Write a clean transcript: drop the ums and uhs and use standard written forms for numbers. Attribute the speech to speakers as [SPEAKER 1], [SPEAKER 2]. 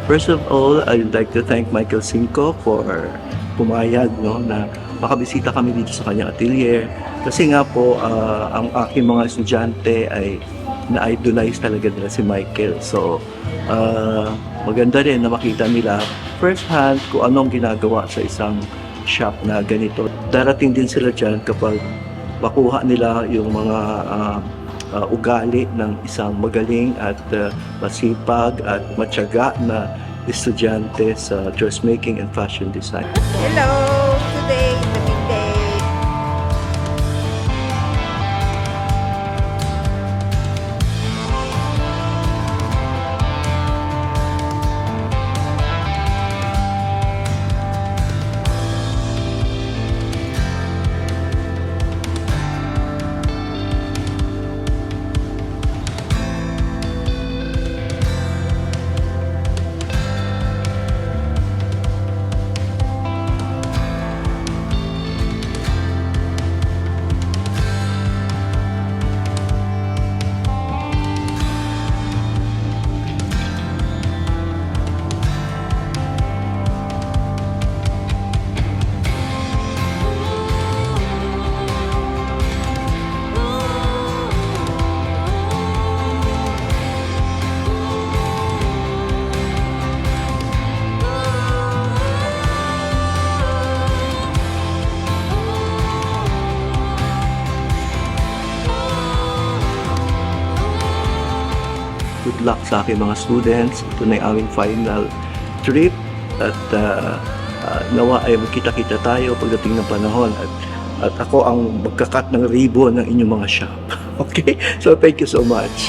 [SPEAKER 1] First of all, I'd like to thank Michael Cinco for pumayag na makabisita kami dito sa kanyang atelier. Kasi nga po, ang aking mga estudyante ay na-idolize talaga nila si Michael. So, maganda rin na makita nila first hand kung anong ginagawa sa isang shop na ganito. Darating din sila dyan kapag makuha nila yung mga ugali ng isang magaling at masipag at matyaga na estudyante sa dressmaking and fashion design.
[SPEAKER 2] Hello! Today is a big day.
[SPEAKER 1] Good luck sa aking mga students. Ito na yung aming final trip at nawa ay magkita-kita tayo pagdating ng panahon at ako ang magkakat ng ribbon ng inyong mga shop. Okay? So thank you so much.